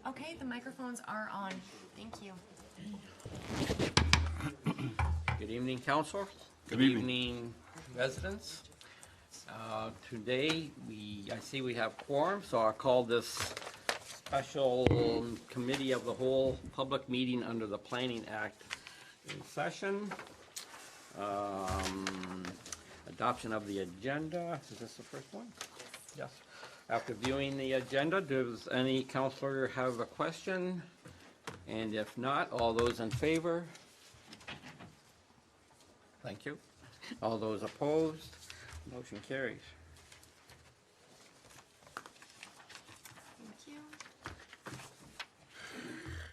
Okay, the microphones are on. Thank you. Good evening, Council. Good evening. Residents. Today, I see we have quorum, so I'll call this special Committee of the Whole public meeting under the Planning Act in session. Adoption of the agenda. Is this the first one? Yes. After viewing the agenda, does any councillor have a question? And if not, all those in favor? Thank you. All those opposed? Motion carries. Thank you.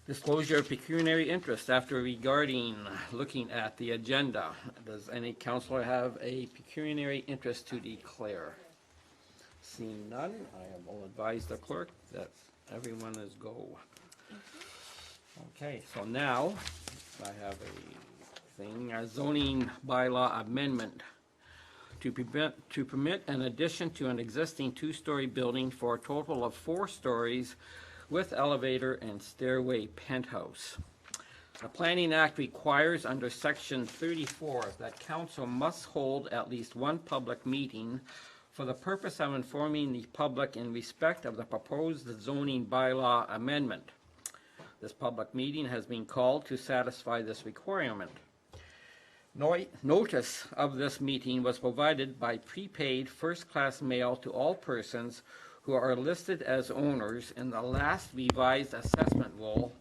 Disclosure of pecuniary interest after looking at the agenda. Does any councillor have a pecuniary interest to declare? Seeing none, I will advise the clerk that everyone is go. Okay, so now I have a zoning bylaw amendment to permit an addition to an existing two-story building for a total of 4 stories with elevator and stairway penthouse. The Planning Act requires under Section 34 that council must hold at least one public meeting for the purpose of informing the public in respect of the proposed zoning bylaw amendment. This public meeting has been called to satisfy this requirement. Notice of this meeting was provided by prepaid first-class mail to all persons who are listed as owners in the last revised assessment roll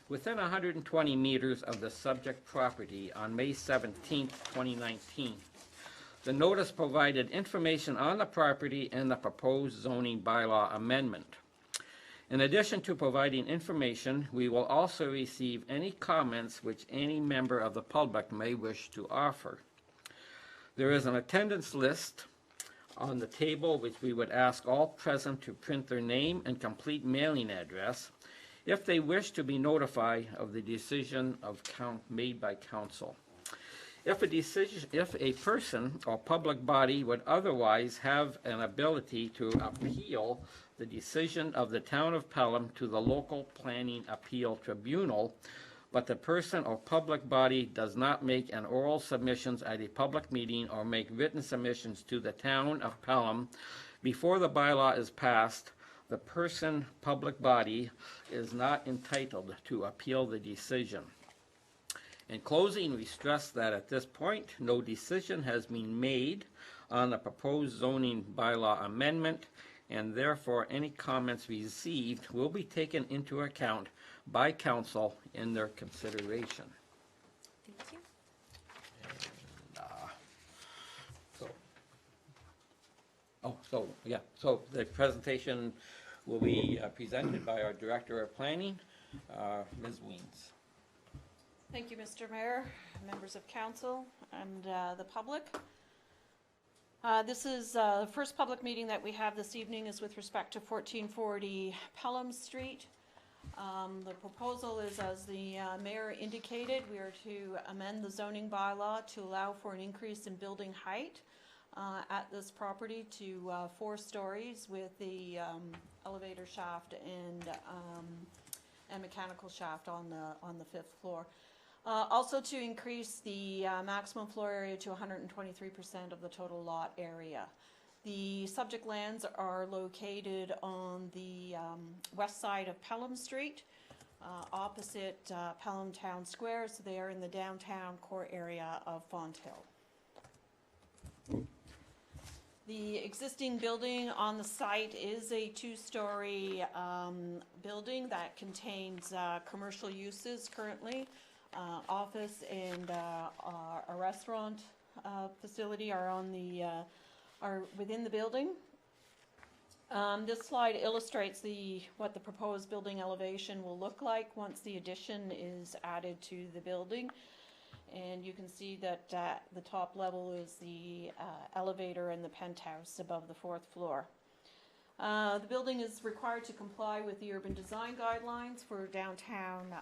within 120 meters of the subject property on May 17, 2019. The notice provided information on the property and the proposed zoning bylaw amendment. In addition to providing information, we will also receive any comments which any member of the public may wish to offer. There is an attendance list on the table which we would ask all present to print their name and complete mailing address if they wish to be notified of the decision made by council. If a person or public body would otherwise have an ability to appeal the decision of the Town of Pelham to the local planning appeal tribunal, but the person or public body does not make an oral submissions at a public meeting or make written submissions to the Town of Pelham before the bylaw is passed, the person, public body is not entitled to appeal the decision. In closing, we stress that at this point, no decision has been made on the proposed zoning bylaw amendment, and therefore any comments received will be taken into account by council in their consideration. Thank you. So the presentation will be presented by our Director of Planning, Ms. Weens. Thank you, Mr. Mayor, members of council, and the public. This is the first public meeting that we have this evening is with respect to 1440 Pelham Street. The proposal is, as the mayor indicated, we are to amend the zoning bylaw to allow for an increase in building height at this property to 4 stories with the elevator shaft and mechanical shaft on the 5th floor. Also to increase the maximum floor area to 123% of the total lot area. The subject lands are located on the west side of Pelham Street, opposite Pelham Town Square, so they are in the downtown core area of Fonthill. The existing building on the site is a 2-story building that contains commercial uses currently. Office and a restaurant facility are within the building. This slide illustrates what the proposed building elevation will look like once the addition is added to the building. And you can see that the top level is the elevator and the penthouse above the 4th floor. The building is required to comply with the urban design guidelines for downtown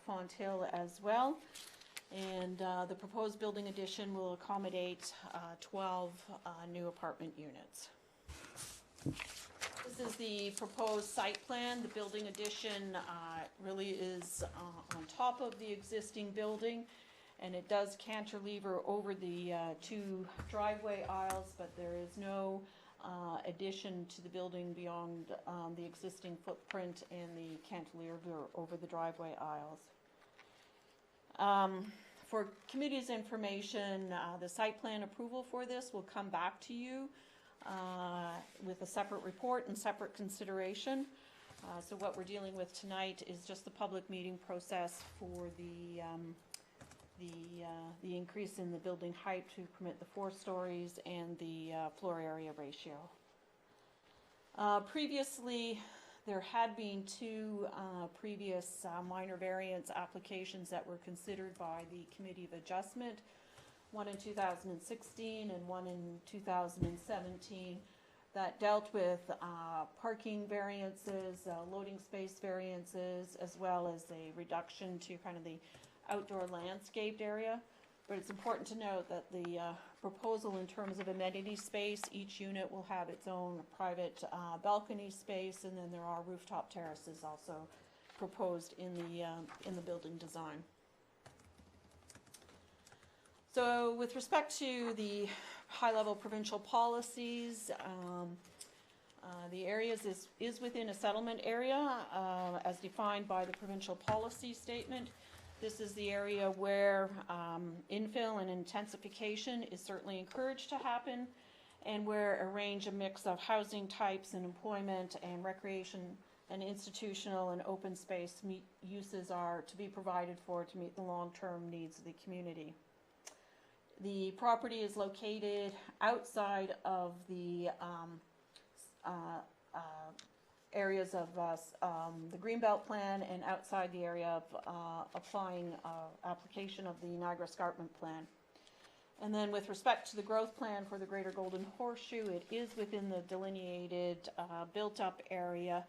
Fonthill as well. And the proposed building addition will accommodate 12 new apartment units. This is the proposed site plan. The building addition really is on top of the existing building, and it does cantilever over the two driveway aisles, but there is no addition to the building beyond the existing footprint and the cantilever over the driveway aisles. For committee's information, the site plan approval for this will come back to you with a separate report and separate consideration. So what we're dealing with tonight is just the public meeting process for the increase in the building height to permit the 4 stories and the floor area ratio. Previously, there had been 2 previous minor variance applications that were considered by the Committee of Adjustment, one in 2016 and one in 2017, that dealt with parking variances, loading space variances, as well as a reduction to kind of the outdoor landscaped area. But it's important to note that the proposal in terms of amenity space, each unit will have its own private balcony space, and then there are rooftop terraces also proposed in the building design. So with respect to the high-level provincial policies, the areas is within a settlement area as defined by the provincial policy statement. This is the area where infill and intensification is certainly encouraged to happen, and where a range of mix of housing types and employment and recreation and institutional and open space uses are to be provided for to meet the long-term needs of the community. The property is located outside of the areas of the Greenbelt Plan and outside the area of application of the Niagara Escarpment Plan. And then with respect to the growth plan for the Greater Golden Horseshoe, it is within the delineated built-up area,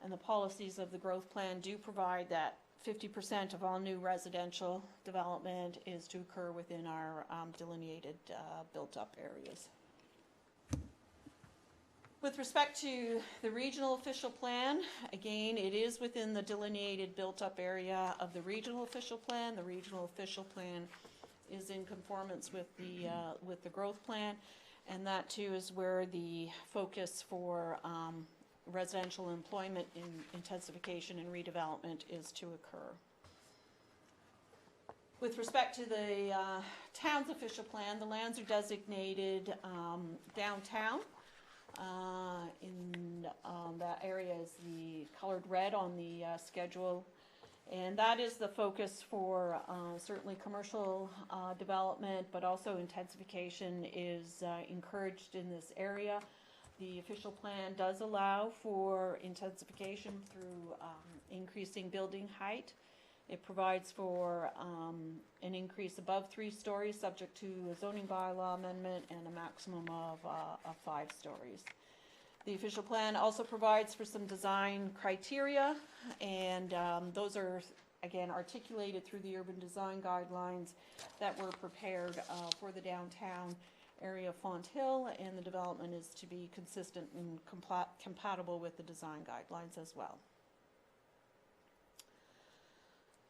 and the policies of the growth plan do provide that 50% of all new residential development is to occur within our delineated built-up areas. With respect to the regional official plan, again, it is within the delineated built-up area of the regional official plan. The regional official plan is in conformance with the growth plan, and that too is where the focus for residential employment in intensification and redevelopment is to occur. With respect to the town's official plan, the lands are designated downtown. In that area is the colored red on the schedule, and that is the focus for certainly commercial development, but also intensification is encouraged in this area. The official plan does allow for intensification through increasing building height. It provides for an increase above 3 stories subject to a zoning bylaw amendment and a maximum of 5 stories. The official plan also provides for some design criteria, and those are again articulated through the urban design guidelines that were prepared for the downtown area of Fonthill, and the development is to be consistent and compatible with the design guidelines as well.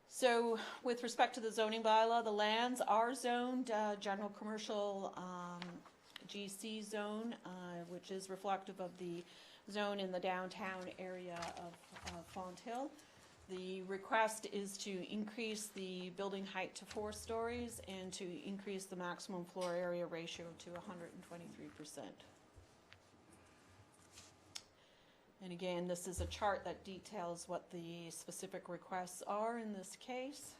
So with respect to the zoning bylaw, the lands are zoned general commercial GC zone, which is reflective of the zone in the downtown area of Fonthill. The request is to increase the building height to 4 stories and to increase the maximum floor area ratio to 123%. And again, this is a chart that details what the specific requests are in this case.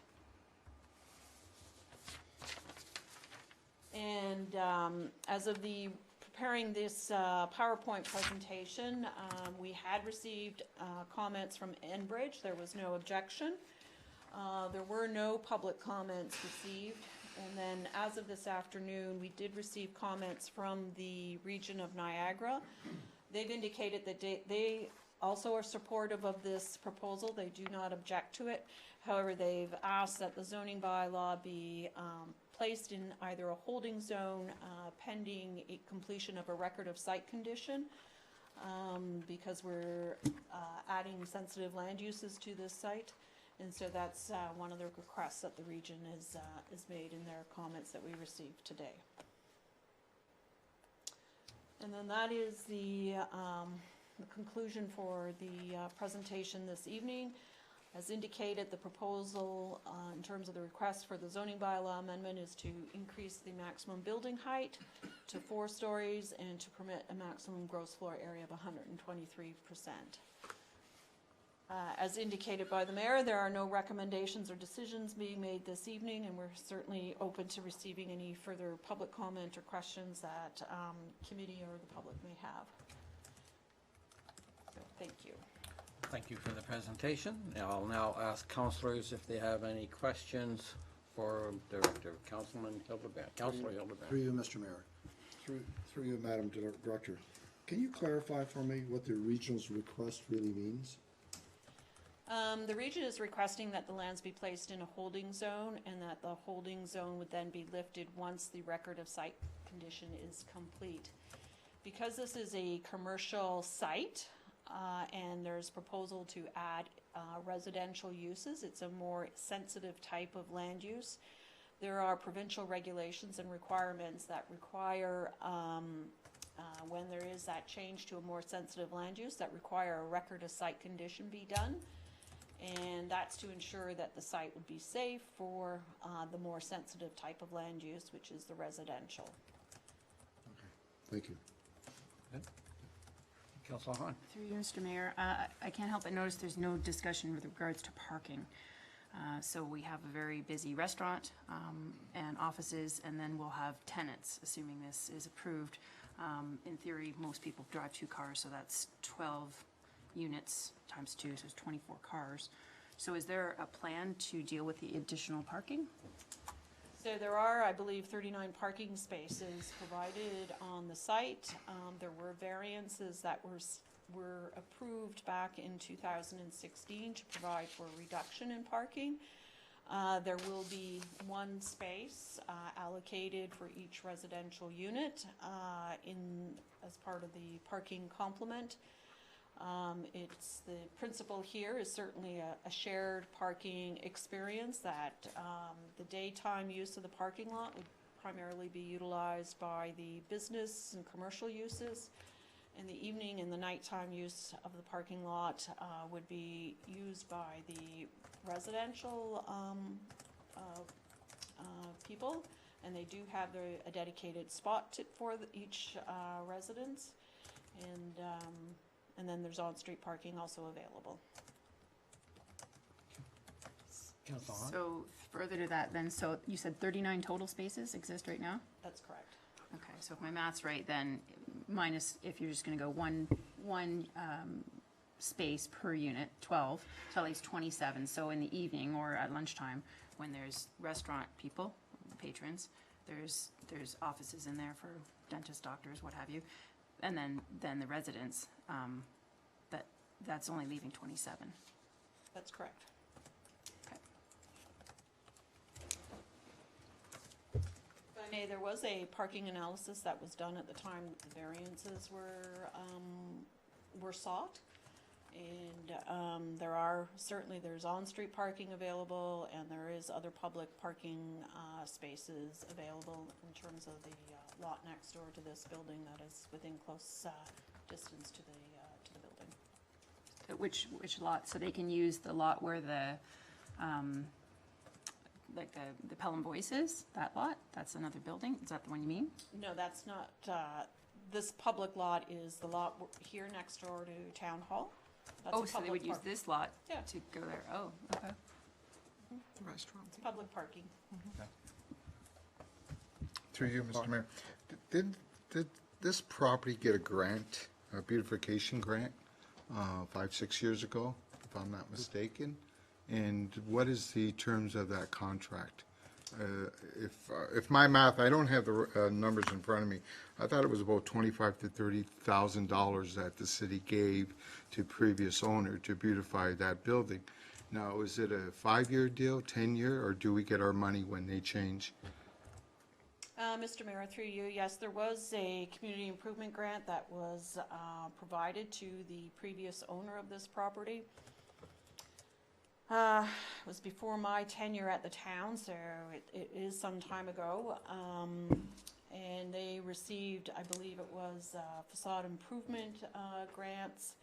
And as of preparing this PowerPoint presentation, we had received comments from Enbridge. There was no objection. There were no public comments received. And then as of this afternoon, we did receive comments from the region of Niagara. They've indicated that they also are supportive of this proposal. They do not object to it. However, they've asked that the zoning bylaw be placed in either a holding zone pending a completion of a record of site condition, because we're adding sensitive land uses to this site. And so that's one of the requests that the region is made in their comments that we received today. And then that is the conclusion for the presentation this evening. As indicated, the proposal in terms of the request for the zoning bylaw amendment is to increase the maximum building height to 4 stories and to permit a maximum gross floor area of 123%. As indicated by the mayor, there are no recommendations or decisions being made this evening, and we're certainly open to receiving any further public comment or questions that committee or the public may have. So, thank you. Thank you for the presentation. I'll now ask councillors if they have any questions for Director, Councilman Hildebrand. Councillor Hildebrand. Through you, Mr. Mayor. Through you, Madam Director. Can you clarify for me what the regional's request really means? The region is requesting that the lands be placed in a holding zone and that the holding zone would then be lifted once the record of site condition is complete. Because this is a commercial site and there's proposal to add residential uses, it's a more sensitive type of land use. There are provincial regulations and requirements that require when there is that change to a more sensitive land use that require a record of site condition be done. And that's to ensure that the site would be safe for the more sensitive type of land use, which is the residential. Okay, thank you. Councillor Hahn. Through you, Mr. Mayor, I can't help but notice there's no discussion with regards to parking. So we have a very busy restaurant and offices, and then we'll have tenants, assuming this is approved. In theory, most people drive 2 cars, so that's 12 units times 2, so it's 24 cars. So is there a plan to deal with the additional parking? So there are, I believe, 39 parking spaces provided on the site. There were variances that were approved back in 2016 to provide for a reduction in parking. There will be 1 space allocated for each residential unit as part of the parking complement. It's the principle here is certainly a shared parking experience that the daytime use of the parking lot would primarily be utilized by the business and commercial uses, and the evening and the nighttime use of the parking lot would be used by the residential people, and they do have a dedicated spot for each residence, and then there's on-street parking also available. Councillor Hahn. So further to that then, so you said 39 total spaces exist right now? That's correct. Okay, so if my math's right, then minus, if you're just gonna go one space per unit, 12, so that leaves 27. So in the evening or at lunchtime, when there's restaurant people, patrons, there's offices in there for dentists, doctors, what have you, and then the residents, that's only leaving 27. That's correct. Okay. If I may, there was a parking analysis that was done at the time that the variances were sought. And there's on-street parking available, and there is other public parking spaces available in terms of the lot next door to this building that is within close distance to the building. Which lot? So they can use the lot where the the Pelham Voice is, that lot? That's another building? Is that the one you mean? No, that's not, this public lot is the lot here next door to Town Hall. That's Oh, a so they would public use park. this lot Yeah. to go there? Oh, okay. It's public parking. Through you, Mr. Mayor. Did this property get a grant, a beautification grant, 5-6 years ago, if I'm not mistaken? And what is the terms of that contract? If my math, I don't have the numbers in front of me, I thought it was about $25,000 to $30,000 that the city gave to previous owner to beautify that building. Now, is it a 5-year deal, 10-year, or do we get our money when they change? Mr. Mayor, through you, yes, there was a community improvement grant that was provided to the previous owner of this property. It was before my tenure at the town, so it is some time ago. And they received, I believe it was facade improvement grants.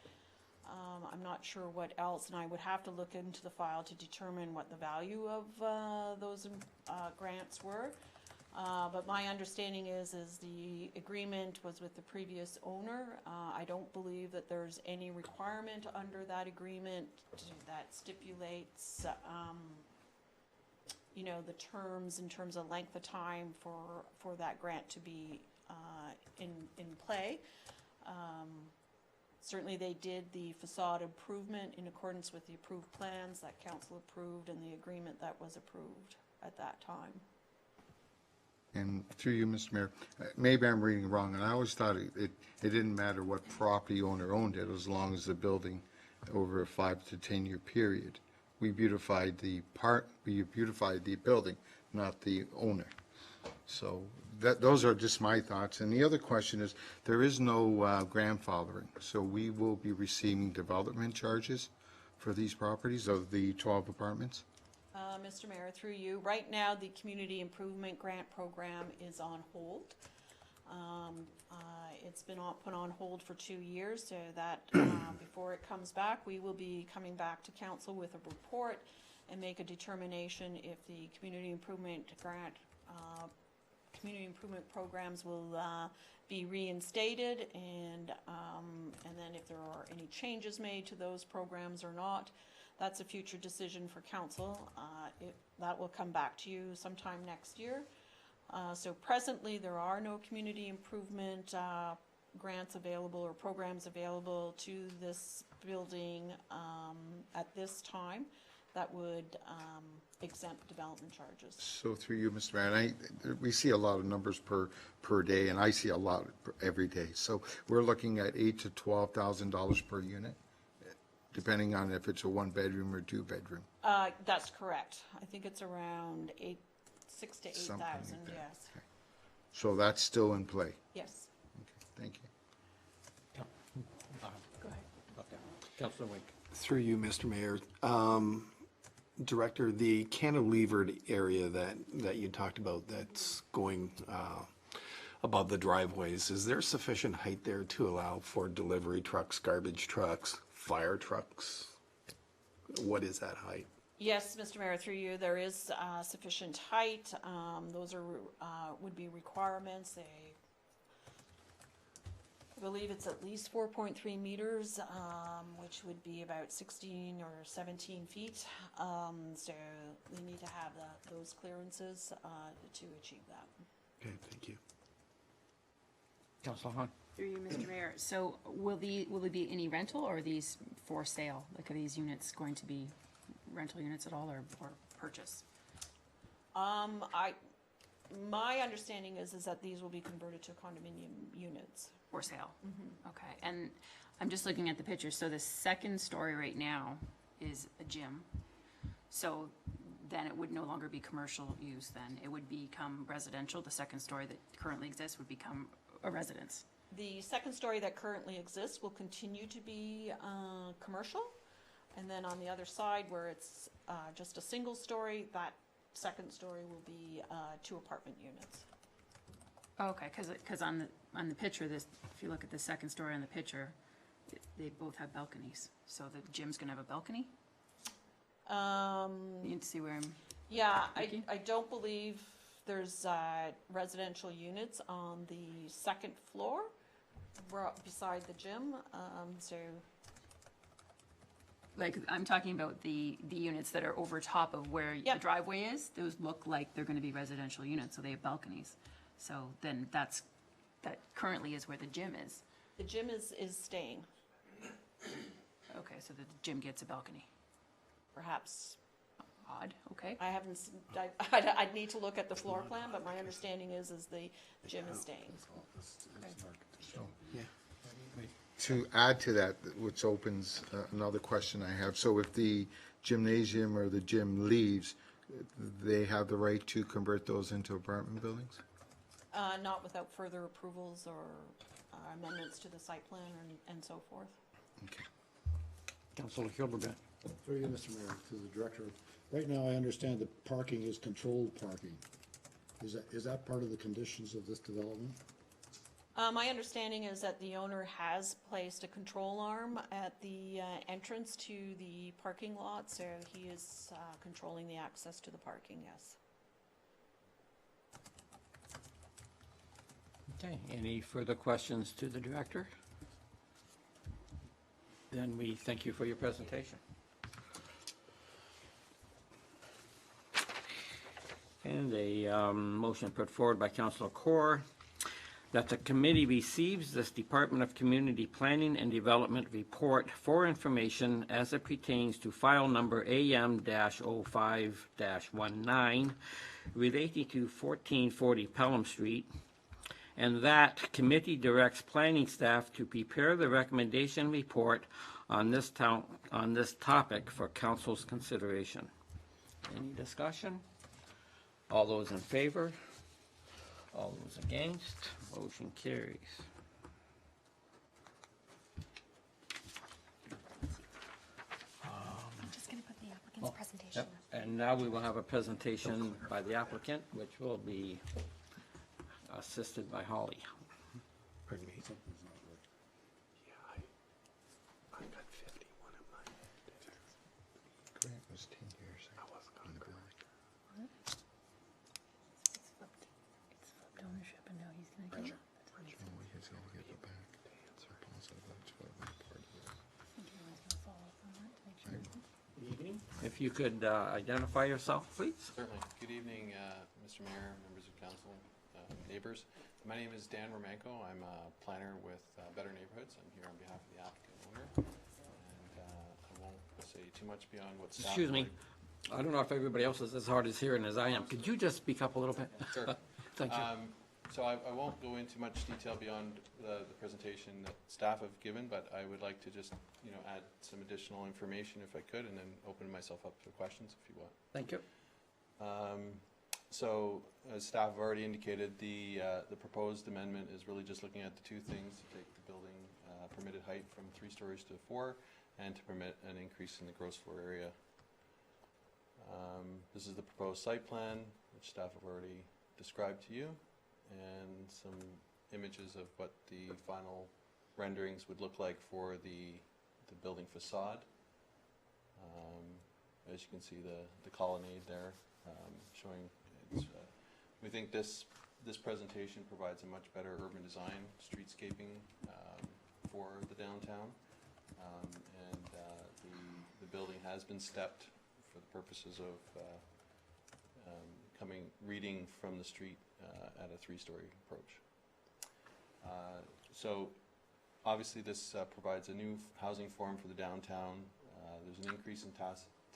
I'm not sure what else, and I would have to look into the file to determine what the value of those grants were. But my understanding is the agreement was with the previous owner. I don't believe that there's any requirement under that agreement that stipulates, you know, the terms in terms of length of time for that grant to be in play. Certainly they did the facade improvement in accordance with the approved plans that council approved and the agreement that was approved at that time. And through you, Mr. Mayor, maybe I'm reading wrong, and I always thought it didn't matter what property owner owned it, as long as the building over a 5 to 10 year period. We beautified the building, not the owner. So those are just my thoughts. And the other question is, there is no grandfathering, so we will be receiving development charges for these properties of the 12 apartments? Mr. Mayor, through you, right now the Community Improvement Grant Program is on hold. It's been put on hold for 2 years, so that before it comes back, we will be coming back to council with a report and make a determination if the Community Improvement Grant, Community Improvement Programs will be reinstated, and then if there are any changes made to those programs or not. That's a future decision for council. That will come back to you sometime next year. So presently, there are no community improvement grants available or programs available to this building at this time that would exempt development charges. So through you, Mr. Mayor, and we see a lot of numbers per day, and I see a lot every day. So we're looking at $8,000 to $12,000 per unit, depending on if it's a 1-bedroom or 2-bedroom. That's correct. I think it's around 6,000 to 8,000. Something like that. Yes. Okay. So that's still in play. Yes. Okay, thank you. Go ahead. Councilor Wink. Through you, Mr. Mayor. Director, the cantilevered area that you talked about that's going above the driveways, is there sufficient height there to allow for delivery trucks, garbage trucks, fire trucks? What is that height? Yes, Mr. Mayor, through you, there is sufficient height. Those are would be requirements. I believe it's at least 4.3 meters, which would be about 16 or 17 feet. So they need to have those clearances to achieve that. Okay, thank you. Councilor Hahn. Through you, Mr. Mayor. So will there be any rental, or are these for sale? Like, are these units going to be rental units at all, or purchase? My understanding is that these will be converted to condominium units. For sale? Okay, and I'm just looking at the picture. So the second story right now is a gym. So then it would no longer be commercial use then. It would become residential. The second story that currently exists would become a residence. The second story that currently exists will continue to be commercial. And then on the other side, where it's just a single story, that second story will be 2 apartment units. Okay, because on the picture, if you look at the second story on the picture, they both have balconies. So the gym's gonna have a balcony? You can see where I'm. Yeah, Vicky? I don't believe there's residential units on the second floor beside the gym. So Like, I'm talking about the units that are over top of where the Yep. driveway is. Those look like they're gonna be residential units, so they have balconies. So then that currently is where the gym is. the gym is staying, Okay, so the gym gets a balcony. perhaps. Odd, okay. I haven't, I'd need to look at the floor plan, but my understanding is the gym is staying. So, Yeah. to add to that, which opens another question I have. So if the gymnasium or the gym leaves, they have the right to convert those into apartment buildings? Not without further approvals or amendments to the site plan and so forth. Okay. Councilor Hildebrand. Through you, Mr. Mayor, to the director. Right now, I understand that parking is controlled parking. Is that part of the conditions of this development? My understanding is that the owner has placed a control arm at the entrance to the parking lot, so he is controlling the access to the parking, yes. Okay, any further questions to the director? Then we thank you for your presentation. And a motion put forward by Councilor Corr that the committee receives this Department of Community Planning and Development report for information as it pertains to file number AM-05-19 relating to 1440 Pelham Street, and that committee directs planning staff to prepare the recommendation report on this topic for council's consideration. Any discussion? All those in favor? All those against? Motion carries. I'm just going to put the applicant's presentation Yep. up. And now we will have a presentation by the applicant, which will be assisted by Holly. Pardon me? Yeah, I got 51 in my Grant was 10 years. I wasn't on the ground. It's flipped ownership, and now he's gonna get it. Oh, he's gonna get it back. Positive, that's what my part is. I think everyone's gonna follow up on that to make sure. If you could identify yourself, please. Certainly. Good evening, Mr. Mayor, members of council, neighbors. My name is Dan Romanko. I'm a planner with Better Neighborhoods. I'm here on behalf of the applicant owner. And I won't say too much beyond what staff. Excuse me. already- I don't know if everybody else is as hard as hearing as I am. Could you just speak up a little bit? Sure. Thank you. So I won't go into much detail beyond the presentation that staff have given, but I would like to just, add some additional information if I could, and then open myself up for questions if you want. Thank you. So, as staff have already indicated, the proposed amendment is really just looking at the two things: to take the building permitted height from 3 stories to 4, and to permit an increase in the gross floor area. This is the proposed site plan, which staff have already described to you, and some images of what the final renderings would look like for the building facade. As you can see, the colonnade there, showing it's, we think this presentation provides a much better urban design, streetscaping for the downtown. And the building has been stepped for the purposes of reading from the street at a 3-story approach. So obviously this provides a new housing form for the downtown. There's an increase in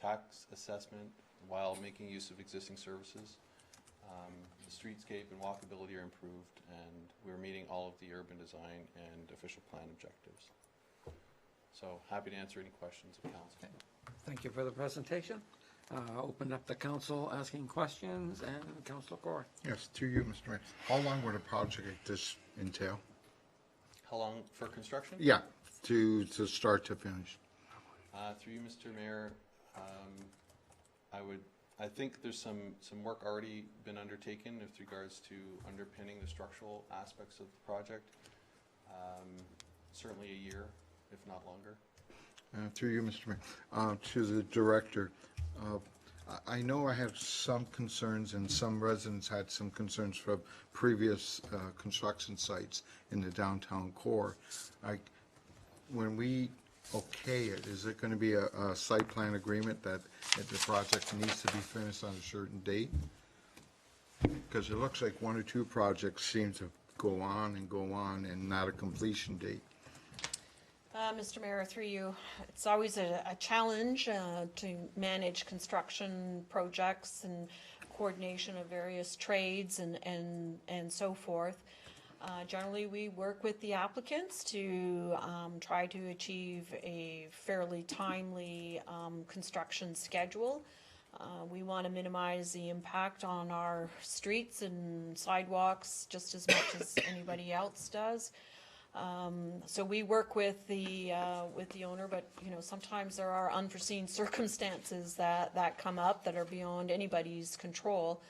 tax assessment while making use of existing services. The streetscape and walkability are improved, and we're meeting all of the urban design and official plan objectives. So happy to answer any questions of council. Thank you for the presentation. Open up the council asking questions, and Councilor Corr. Yes, to you, Mr. Mayor. How long would a project like this entail? How long for construction? Yeah, to start to finish. Through you, Mr. Mayor, I think there's some work already been undertaken with regards to underpinning the structural aspects of the project. Certainly a year, if not longer. Through you, Mr. Mayor, to the director, I know I have some concerns, and some residents had some concerns from previous construction sites in the downtown core. When we okay it, is it going to be a site plan agreement that the project needs to be finished on a certain date? Because it looks like 1 or 2 projects seem to go on and not a completion date. Mr. Mayor, through you, it's always a challenge to manage construction projects and coordination of various trades and so forth. Generally, we work with the applicants to try to achieve a fairly timely construction schedule. We want to minimize the impact on our streets and sidewalks just as much as anybody else does. So we work with the owner, but, you know, sometimes there are unforeseen circumstances that come up that are beyond anybody's control.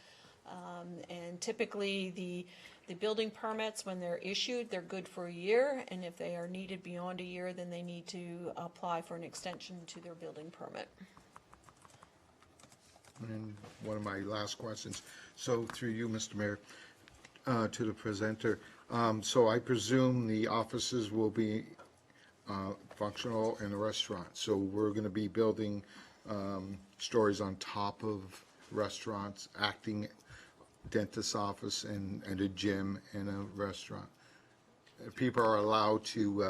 And typically, the building permits, when they're issued, they're good for a year, and if they are needed beyond a year, then they need to apply for an extension to their building permit. And one of my last questions, so through you, Mr. Mayor, to the presenter, so I presume the offices will be functional in the restaurant, so we're gonna be building stories on top of restaurants, acting dentist's office and a gym and a restaurant. People are allowed to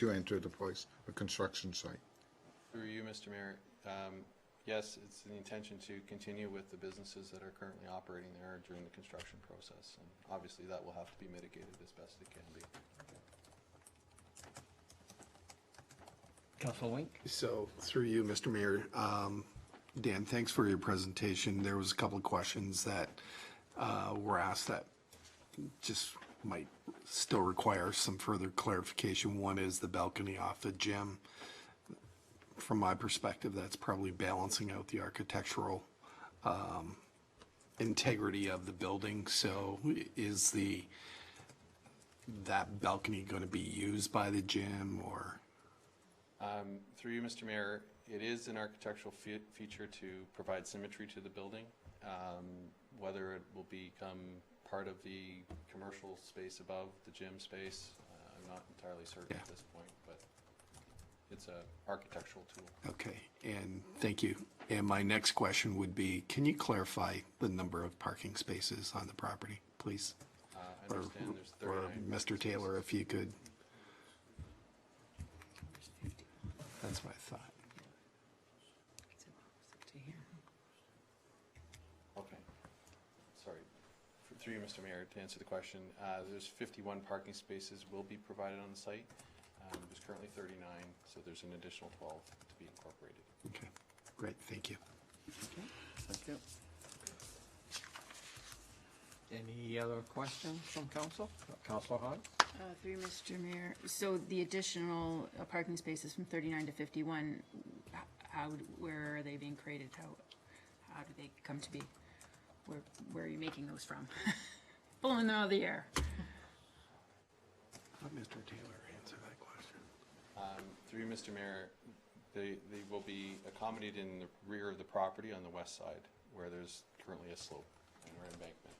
enter the place, the construction site. Through you, Mr. Mayor, yes, it's the intention to continue with the businesses that are currently operating there during the construction process. And obviously, that will have to be mitigated as best it can be. Councilor Wink? So, through you, Mr. Mayor, Dan, thanks for your presentation. There was a couple of questions that were asked that just might still require some further clarification. One is the balcony off the gym. From my perspective, that's probably balancing out the architectural integrity of the building. So is that balcony going to be used by the gym, or? Through you, Mr. Mayor, it is an architectural feature to provide symmetry to the building. Whether it will become part of the commercial space above the gym space, I'm not entirely certain at this point, but it's an architectural tool. Okay, and thank you. And my next question would be, can you clarify the number of parking spaces on the property, please? I understand there's Or 39. Mr. Taylor, if you could. That's what I thought. Okay. Sorry. Through you, Mr. Mayor, to answer the question, there's 51 parking spaces will be provided on the site. There's currently 39, so there's an additional 12 to be incorporated. Okay, great, thank you. Thank you. Any other questions from council? Councilor Hahn? Through Mr. Mayor, so the additional parking spaces from 39 to 51, where are they being created? How do they come to be? Where are you making those from? Pulling them out of the air. Let Mr. Taylor answer that question. Through you, Mr. Mayor, they will be accommodated in the rear of the property on the west side, where there's currently a slope and an embankment.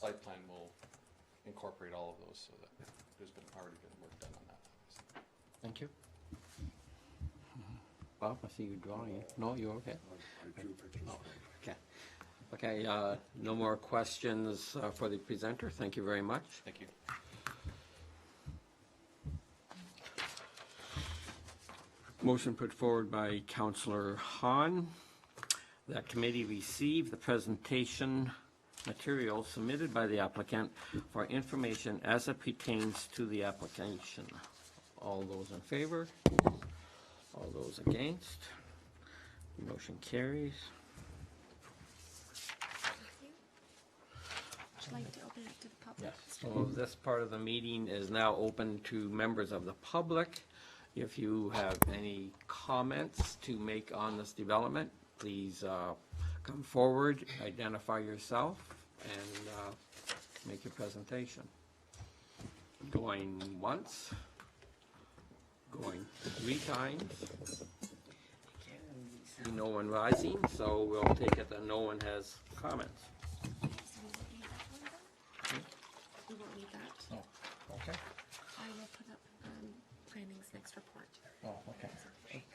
Site plan will incorporate all of those, so that there's already been work done on that. Thank you. Bob, I see you drawing. No, you're okay? I drew pictures. Okay. Okay, no more questions for the presenter. Thank you very much. Thank you. Motion put forward by Councillor Hahn that committee receive the presentation material submitted by the applicant for information as it pertains to the application. All those in favor? All those against? Motion carries. Would you like to open it to the public? Yes, so this part of the meeting is now open to members of the public. If you have any comments to make on this development, please come forward, identify yourself, and make your presentation. Going once, going 3 times. See no one rising, so we'll take it that no one has comments. So we won't need that one then? We won't need that. Oh, okay. I will put up planning's next report. Oh, okay. Thank you.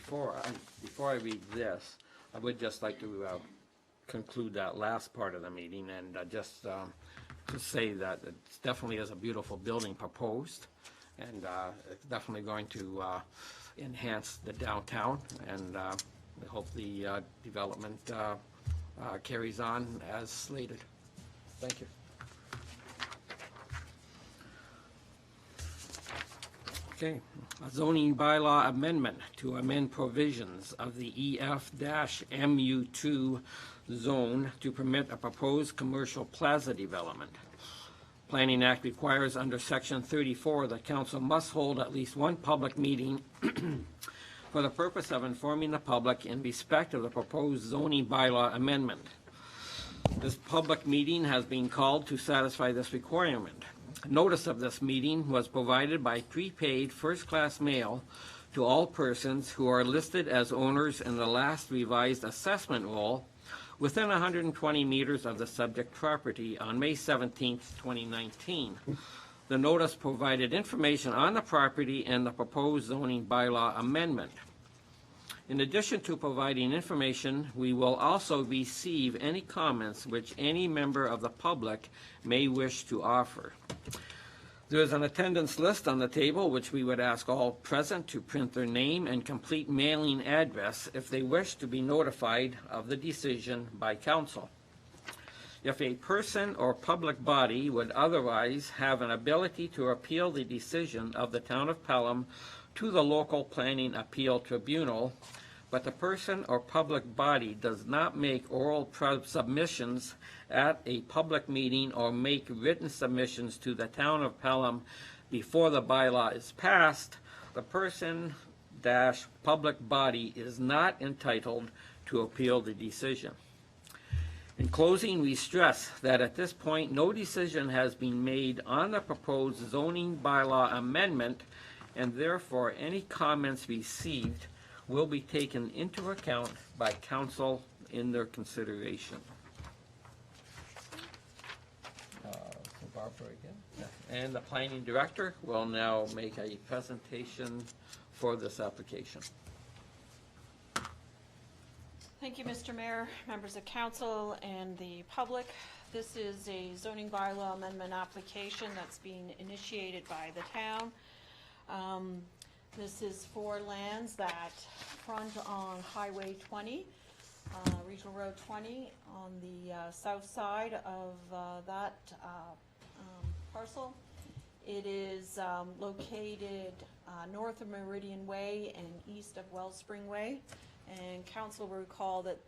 before I read this, I would just like to conclude that last part of the meeting and just to say that it definitely is a beautiful building proposed, and it's definitely going to enhance the downtown, and we hope the development carries on as slated. Thank you. Okay, a zoning bylaw amendment to amend provisions of the EF-MU2 zone to permit a proposed commercial plaza development. Planning Act requires under Section 34 that council must hold at least one public meeting for the purpose of informing the public in respect of the proposed zoning bylaw amendment. This public meeting has been called to satisfy this requirement. Notice of this meeting was provided by prepaid first-class mail to all persons who are listed as owners in the last revised assessment roll within 120 meters of the subject property on May 17, 2019. The notice provided information on the property and the proposed zoning bylaw amendment. In addition to providing information, we will also receive any comments which any member of the public may wish to offer. There is an attendance list on the table which we would ask all present to print their name and complete mailing address if they wish to be notified of the decision by council. If a person or public body would otherwise have an ability to appeal the decision of the town of Pelham to the local planning appeal tribunal, but the person or public body does not make oral submissions at a public meeting or make written submissions to the town of Pelham before the bylaw is passed, the person-public body is not entitled to appeal the decision. In closing, we stress that at this point, no decision has been made on the proposed zoning bylaw amendment, and therefore any comments received will be taken into account by council in their consideration. So Barbara again. And the planning director will now make a presentation for this application. Thank you, Mr. Mayor, members of council, and the public. This is a zoning bylaw amendment application that's being initiated by the town. This is for lands that front on Highway 20, Regional Road 20, on the south side of that parcel. It is located north of Meridian Way and east of Wellspring Way. And council will recall that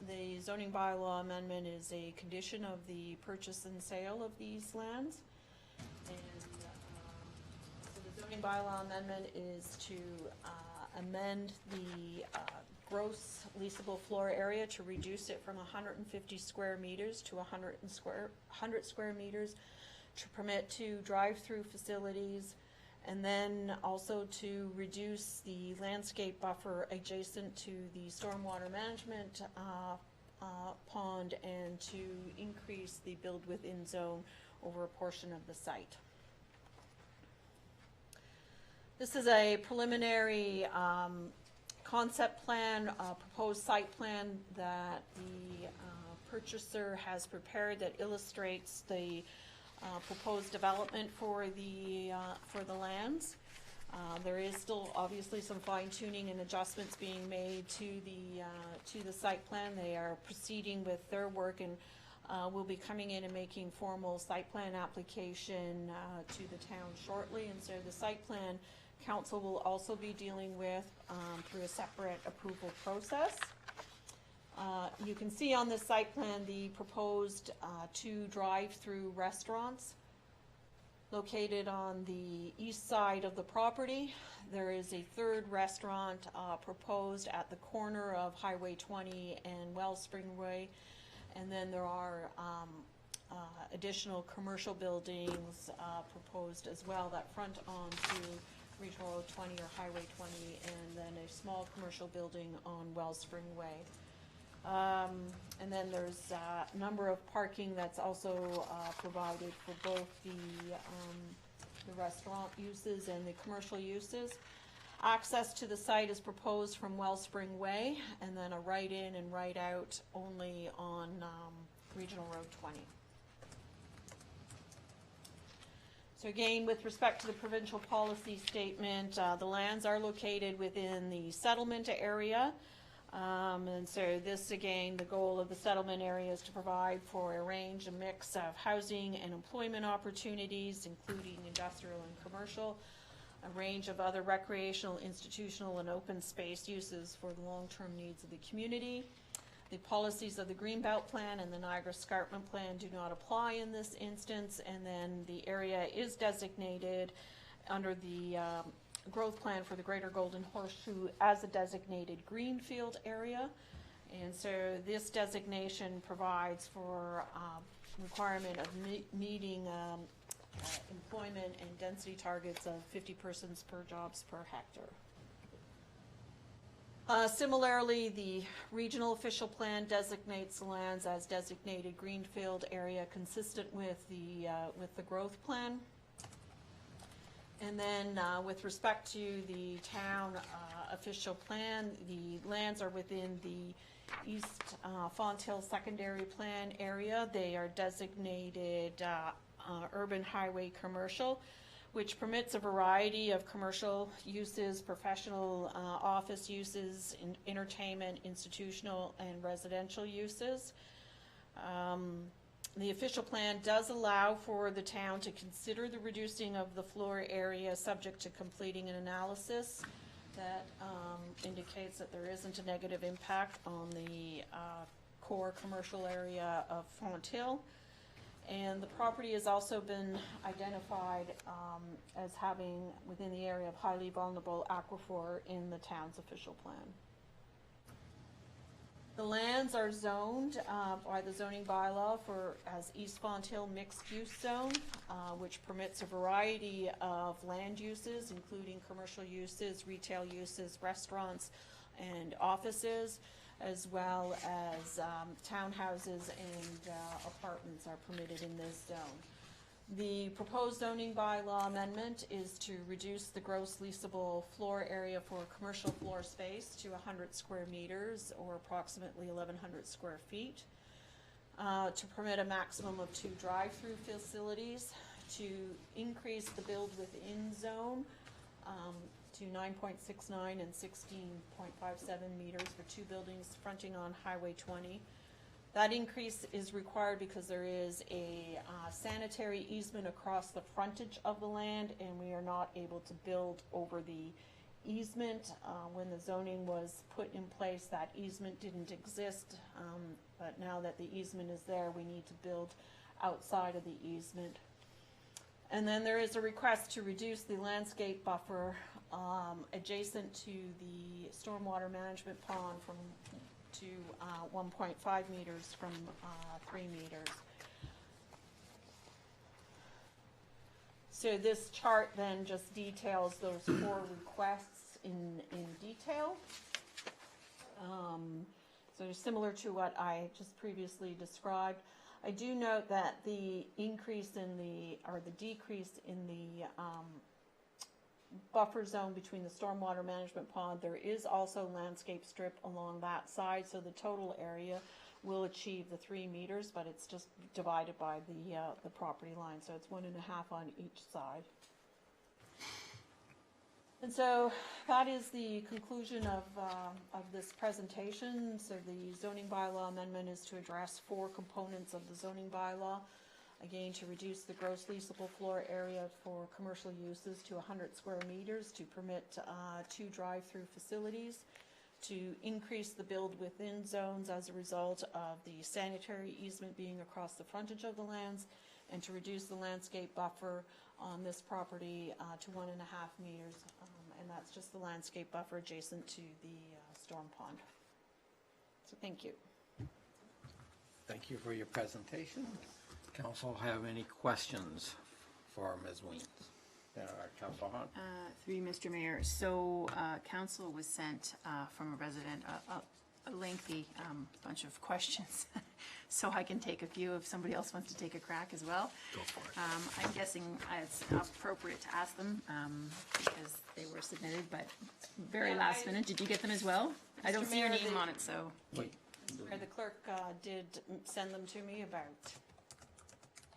the zoning bylaw amendment is a condition of the purchase and sale of these lands. And so the zoning bylaw amendment is to amend the gross leasable floor area to reduce it from 150 square meters to 100 square meters, to permit two drive-through facilities, and then also to reduce the landscape buffer adjacent to the stormwater management pond, and to increase the build within zone over a portion of the site. This is a preliminary concept plan, proposed site plan that the purchaser has prepared that illustrates the proposed development for the lands. There is still obviously some fine tuning and adjustments being made to the site plan. They are proceeding with their work and will be coming in and making formal site plan application to the town shortly. And so the site plan council will also be dealing with through a separate approval process. You can see on this site plan the proposed two drive-through restaurants located on the east side of the property. There is a third restaurant proposed at the corner of Highway 20 and Wellspring Way, and then there are additional commercial buildings proposed as well that front onto Regional Road 20 or Highway 20, and then a small commercial building on Wellspring Way. And then there's a number of parking that's also provided for both the restaurant uses and the commercial uses. Access to the site is proposed from Wellspring Way, and then a right-in and right-out only on Regional Road 20. So again, with respect to the provincial policy statement, the lands are located within the settlement area. And so this, again, the goal of the settlement area is to provide for a range, a mix of housing and employment opportunities, including industrial and commercial, a range of other recreational, institutional, and open space uses for the long-term needs of the community. The policies of the Greenbelt Plan and the Niagara Escarpment Plan do not apply in this instance, and then the area is designated under the growth plan for the Greater Golden Horseshoe as a designated greenfield area. And so this designation provides for requirement of meeting employment and density targets of 50 persons per jobs per hectare. Similarly, the regional official plan designates the lands as designated greenfield area consistent with the growth plan. And then with respect to the town official plan, the lands are within the East Fonthill Secondary Plan area. They are designated urban highway commercial, which permits a variety of commercial uses, professional office uses, entertainment, institutional, and residential uses. The official plan does allow for the town to consider the reducing of the floor area subject to completing an analysis that indicates that there isn't a negative impact on the core commercial area of Fonthill. And the property has also been identified as having within the area of highly vulnerable aquifer in the town's official plan. The lands are zoned by the zoning bylaw as East Fonthill mixed use zone, which permits a variety of land uses, including commercial uses, retail uses, restaurants, and offices, as well as townhouses and apartments are permitted in this zone. The proposed zoning bylaw amendment is to reduce the gross leasable floor area for commercial floor space to 100 square meters, or approximately 1,100 square feet, to permit a maximum of 2 drive-through facilities, to increase the build within zone to 9.69 and 16.57 meters for 2 buildings fronting on Highway 20. That increase is required because there is a sanitary easement across the frontage of the land, and we are not able to build over the easement. When the zoning was put in place, that easement didn't exist, but now that the easement is there, we need to build outside of the easement. And then there is a request to reduce the landscape buffer adjacent to the stormwater management pond to 1.5 meters from 3 meters. So this chart then just details those 4 requests in detail. So similar to what I just previously described. I do note that the increase in the decrease in the buffer zone between the stormwater management pond, there is also landscape strip along that side, so the total area will achieve the 3 meters, but it's just divided by the property line, so it's 1.5 on each side. And so that is the conclusion of this presentation. So the zoning bylaw amendment is to address 4 components of the zoning bylaw. Again, to reduce the gross leasable floor area for commercial uses to 100 square meters, to permit 2 drive-through facilities, to increase the build within zones as a result of the sanitary easement being across the frontage of the lands, and to reduce the landscape buffer on this property to 1.5 meters, and that's just the landscape buffer adjacent to the storm pond. So thank you. Thank you for your presentation. Council have any questions for Ms. Weems? Councilor Hunt? Through you, Mr. Mayor. So council was sent from a resident a lengthy bunch of questions, so I can take a few if somebody else wants to take a crack as well. Go for it. I'm guessing it's appropriate to ask them because they were submitted, but very Yeah, last I- minute. Did you get them as well? I don't Mr. see your Mayor, name the- on it, so. Wait. Where the clerk did send them to me about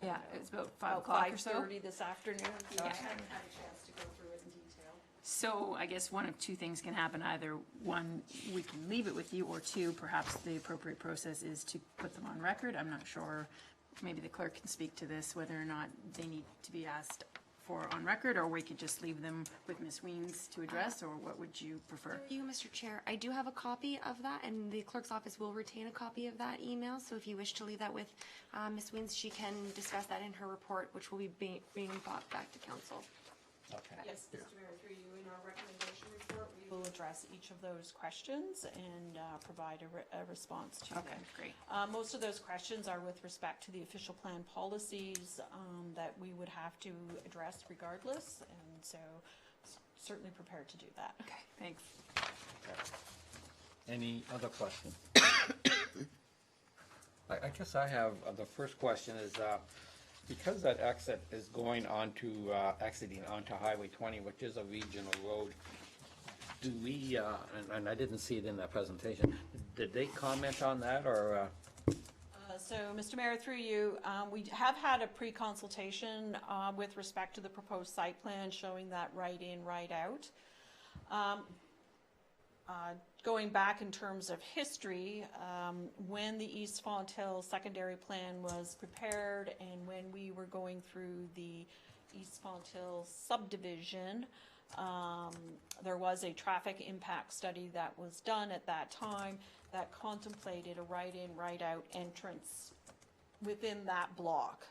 Yeah, it was about 5 o'clock or so. 5:30 this afternoon. So I Yeah. hadn't had a chance to go through it in detail. So I guess one of two things can happen. Either one, we can leave it with you, or two, perhaps the appropriate process is to put them on record. I'm not sure. Maybe the clerk can speak to this, whether or not they need to be asked for on record, or we could just leave them with Ms. Weens to address, or what would you prefer? Through you, Mr. Chair, I do have a copy of that, and the clerk's office will retain a copy of that email. So if you wish to leave that with Ms. Weens, she can discuss that in her report, which will be being brought back to council. Okay. Yes, Mr. Mayor, through you, in our recommendation report, we will address each of those questions and provide a response to them. Okay, great. Most of those questions are with respect to the official plan policies that we would have to address regardless, and so certainly prepared to do that. Okay, thanks. Any other questions? I guess I have, the first question is, because that exit is going onto, exiting onto Highway 20, which is a regional road, do we, and I didn't see it in that presentation, did they comment on that, or? So, Mr. Mayor, through you, we have had a pre-consultation with respect to the proposed site plan showing that right in, right out. Going back in terms of history, when the East Fonthill secondary plan was prepared and when we were going through the East Fonthill subdivision, there was a traffic impact study that was done at that time that contemplated a right-in, right-out entrance within that block.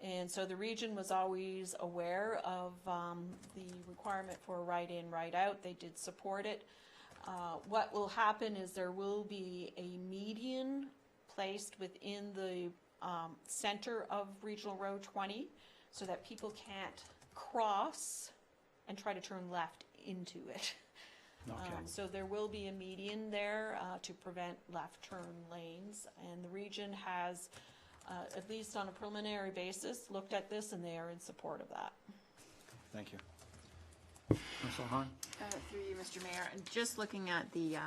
And so the region was always aware of the requirement for a right-in, right-out. They did support it. What will happen is there will be a median placed within the center of Regional Road 20 so that people can't cross and try to turn left into it. Okay. So there will be a median there to prevent left turn lanes, and the region has, at least on a preliminary basis, looked at this and they are in support of that. Thank you. Councilor Hahn? Through you, Mr. Mayor, and just looking at the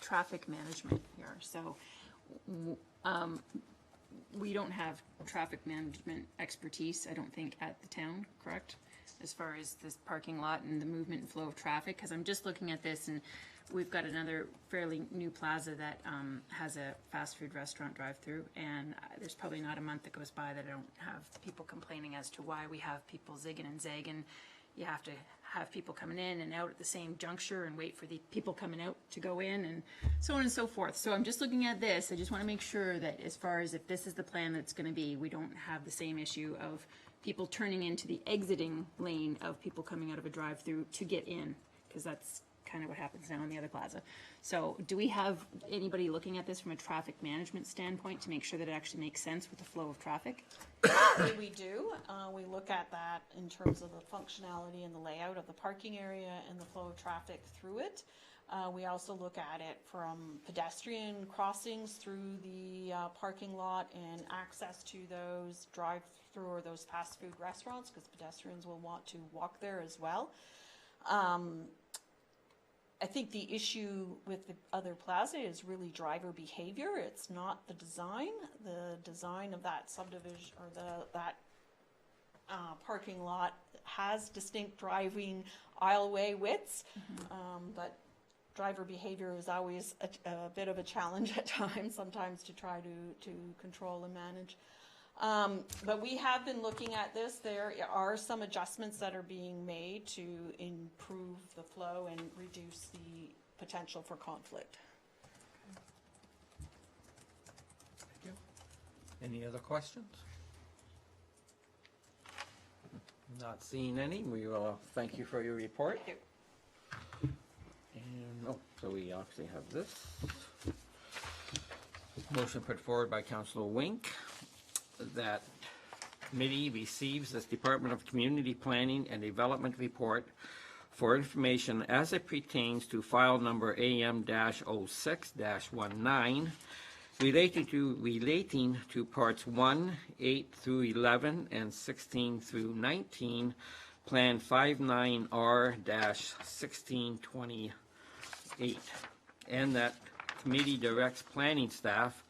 traffic management here, so we don't have traffic management expertise, I don't think, at the town, correct? As far as this parking lot and the movement and flow of traffic, because I'm just looking at this and we've got another fairly new plaza that has a fast food restaurant drive-through, and there's probably not a month that goes by that I don't have people complaining as to why we have people zigging and zagging. You have to have people coming in and out at the same juncture and wait for the people coming out to go in and so on and so forth. So I'm just looking at this. I just want to make sure that as far as if this is the plan that's going to be, we don't have the same issue of people turning into the exiting lane of people coming out of a drive-through to get in, because that's kind of what happens now in the other plaza. So do we have anybody looking at this from a traffic management standpoint to make sure that it actually makes sense with the flow of traffic? We do. We look at that in terms of the functionality and the layout of the parking area and the flow of traffic through it. We also look at it from pedestrian crossings through the parking lot and access to those drive-through or those fast food restaurants, because pedestrians will want to walk there as well. I think the issue with the other plaza is really driver behavior. It's not the design. The design of that subdivision or that parking lot has distinct driving aisleway widths, but driver behavior is always a bit of a challenge at times, sometimes to try to control and manage. But we have been looking at this. There are some adjustments that are being made to improve the flow and reduce the potential for conflict. Thank you. Any other questions? Not seeing any. We will thank you for your report. Thank And, oh, so we actually have this. Motion put forward by Councillor Wink that committee receives this Department of Community Planning and Development report for information as it pertains to file number AM-06-19 relating to parts 1, 8 through 11, and 16 through 19, Plan 59R-1628, and that committee directs planning staff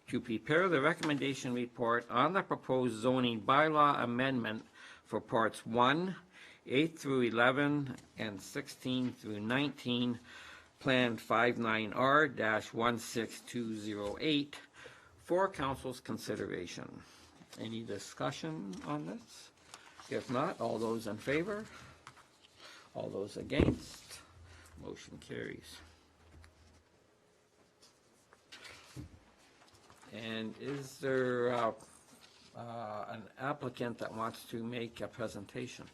to prepare the recommendation report on the proposed zoning bylaw amendment for parts 1, 8 through 11, and 16 through 19, Plan 59R-16208 for council's consideration. Any discussion on this? If not, all those in favor? All those against? Motion carries. And is there an applicant that wants to make a presentation?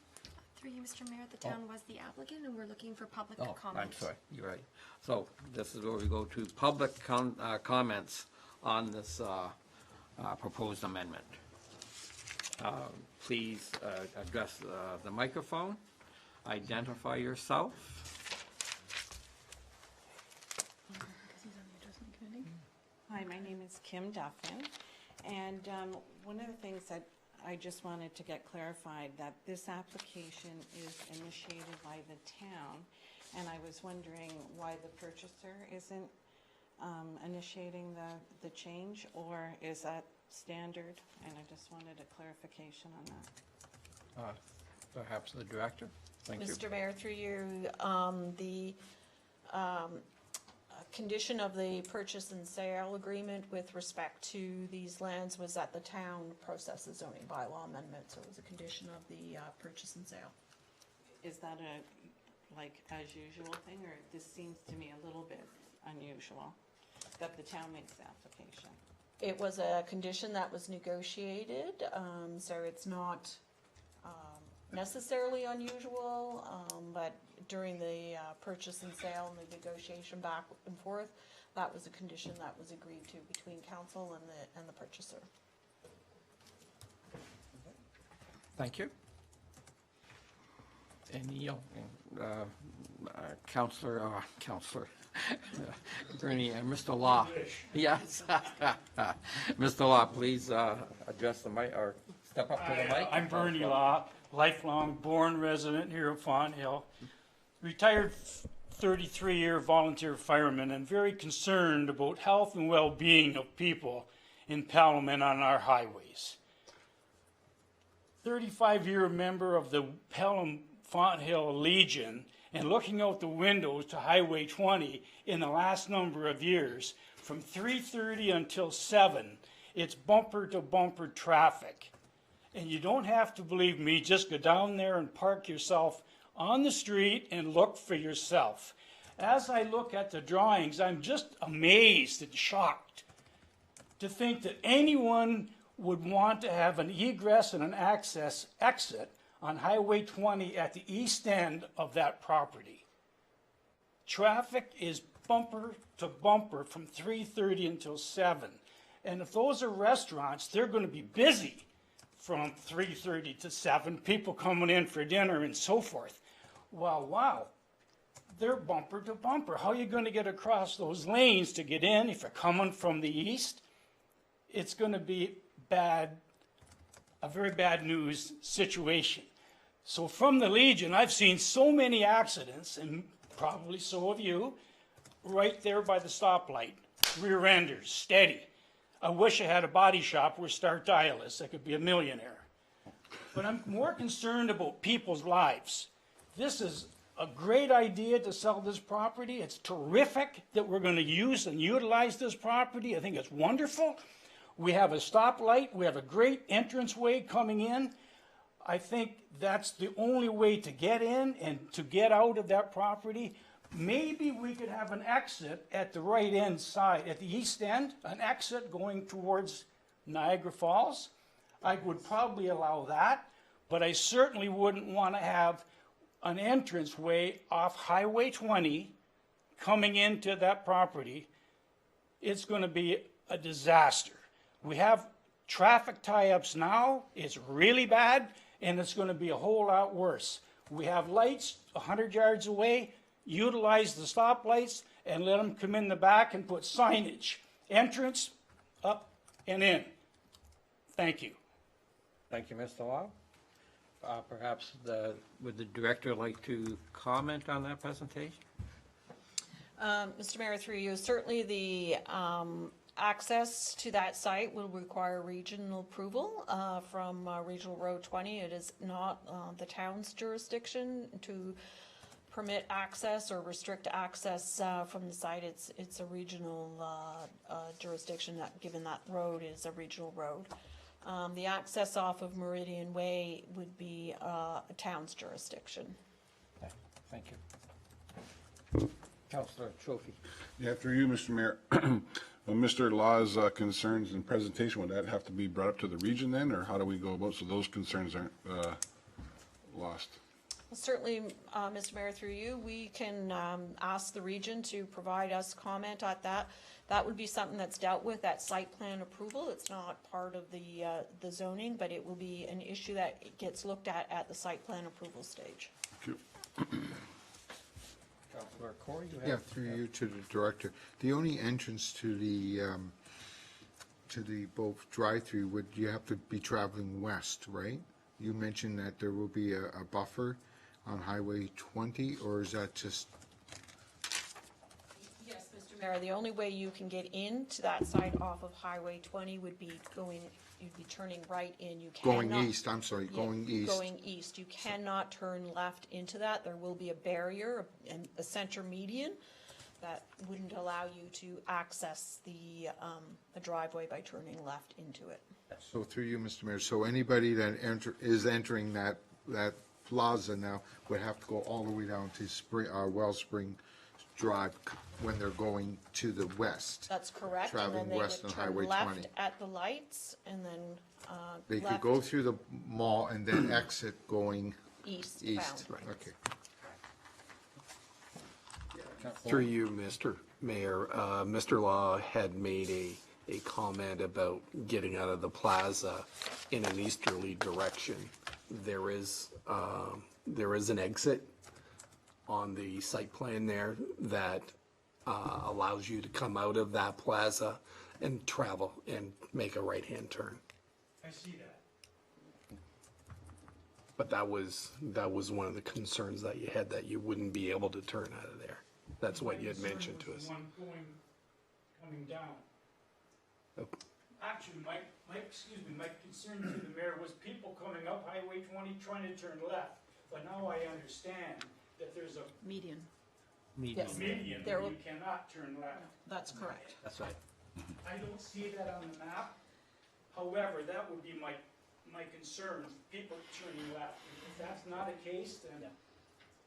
Through you, Mr. Mayor, the town was the applicant, and we're looking for public Oh, comment. I'm sorry, you're right. So this is where we go to public comments on this proposed amendment. Please address the microphone, identify yourself. Hi, my name is Kim Duffin, and one of the things that I just wanted to get clarified, that this application is initiated by the town, and I was wondering why the purchaser isn't initiating the change, or is that standard? And I just wanted a clarification on that. Perhaps the director? Thank you. Mr. Mayor, through you, the condition of the purchase and sale agreement with respect to these lands was that the town process the zoning bylaw amendment, so it was a condition of the purchase and sale. Is that a, like, as usual thing, or this seems to me a little bit unusual, that the town makes the application? It was a condition that was negotiated, so it's not necessarily unusual, but during the purchase and sale and the negotiation back and forth, that was a condition that was agreed to between council and the purchaser. Thank you. Any, Counselor Gurney and Mr. Law. Yes. Mr. Law, please address the mic, or step up to the mic. I'm Bernie Law, lifelong born resident here at Font Hill, retired 33-year volunteer fireman, and very concerned about health and well-being of people in Pelham and on our highways. 35-year member of the Pelham Font Hill Legion, and looking out the windows to Highway 20 in the last number of years, from 3:30 until 7, it's bumper-to-bumper traffic. And you don't have to believe me, just go down there and park yourself on the street and look for yourself. As I look at the drawings, I'm just amazed and shocked to think that anyone would want to have an egress and an exit on Highway 20 at the east end of that property. Traffic is bumper to bumper from 3:30 until 7. And if those are restaurants, they're going to be busy from 3:30 to 7, people coming in for dinner and so forth. Well, wow, they're bumper to bumper. How are you going to get across those lanes to get in if you're coming from the east? It's going to be bad, a very bad news situation. So from the Legion, I've seen so many accidents, and probably so have you, right there by the stoplight. Rear enders, steady. I wish I had a body shop where Star Tile is. I could be a millionaire. But I'm more concerned about people's lives. This is a great idea to sell this property. It's terrific that we're going to use and utilize this property. I think it's wonderful. We have a stoplight. We have a great entranceway coming in. I think that's the only way to get in and to get out of that property. Maybe we could have an exit at the right end side, at the east end, an exit going towards Niagara Falls. I would probably allow that, but I certainly wouldn't want to have an entranceway off Highway 20 coming into that property. It's going to be a disaster. We have traffic tie-ups now. It's really bad, and it's going to be a whole lot worse. We have lights 100 yards away, utilize the stoplights and let them come in the back and put signage, entrance, up and in. Thank you. Thank you, Mr. Law. Perhaps would the director like to comment on that presentation? Mr. Mayor, through you, certainly the access to that site will require regional approval from Regional Road 20. It is not the town's jurisdiction to permit access or restrict access from the site. It's a regional jurisdiction, that given that road is a regional road. The access off of Meridian Way would be a town's jurisdiction. Okay, thank you. Councillor Trophy. Yeah, through you, Mr. Mayor. Mr. Law's concerns and presentation, would that have to be brought up to the region then, or how do we go about so those concerns aren't lost? Certainly, Mr. Mayor, through you, we can ask the region to provide us comment on that. That would be something that's dealt with at site plan approval. It's not part of the zoning, but it will be an issue that gets looked at the site plan approval stage. Thank you. Councillor Corey, you have? Yeah, through you to the director. The only entrance to the both drive-through, would you have to be traveling west, right? You mentioned that there will be a buffer on Highway 20, or is that just? Yes, Mr. Mayor, the only way you can get into that site off of Highway 20 would be you'd be turning right in. You cannot. Going east, I'm sorry, going east. Going east. You cannot turn left into that. There will be a barrier and a center median that wouldn't allow you to access the driveway by turning left into it. So through you, Mr. Mayor, so anybody that is entering that plaza now would have to go all the way down to Wellspring Drive when they're going to the west. That's correct. Traveling and then they west would on turn Highway left 20. at the lights and then They could left go through the mall and then exit going east. east. bound. Okay. Through you, Mr. Mayor, Mr. Law had made a comment about getting out of the plaza in an easterly direction. There is an exit on the site plan there that allows you to come out of that plaza and travel and make a right-hand turn. I see that. But that was one of the concerns that you had, that you wouldn't be able to turn out of there. That's what you had mentioned to us. One coming down. Oh. Actually, my concern to the mayor was people coming up Highway 20 trying to turn left. But now I understand that there's a Median. Medium. Yes. median There where will- you cannot turn left. That's correct. That's right. I don't see that on the map. However, that would be my concern, people turning left. If that's not the case, then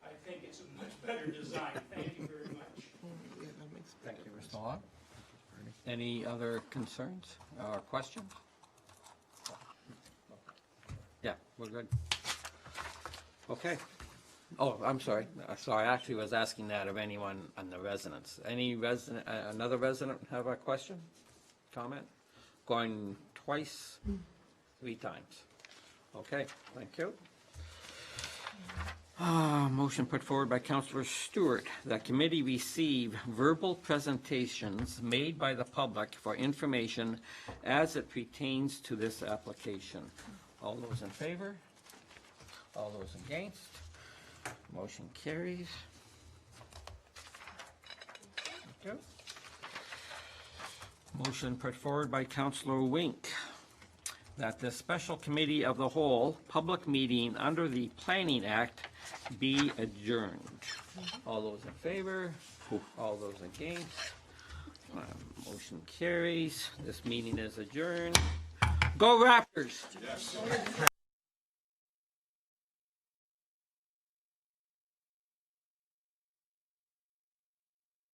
I think it's a much better design. Thank you very much. Thank you, Mr. Law. Any other concerns or questions? Yeah, we're good. Okay. Oh, I'm sorry. So I actually was asking that of anyone on the residents. Any resident, another resident have a question, comment? Going twice, 3 times. Okay, thank you. Motion put forward by Councillor Stewart that committee receive verbal presentations made by the public for information as it pertains to this application. All those in favor? All those against? Motion carries. Thank you. Motion put forward by Councillor Wink that the special committee of the whole public meeting under the Planning Act be adjourned. All those in favor? All those against? Motion carries. This meeting is adjourned. Go Raptors!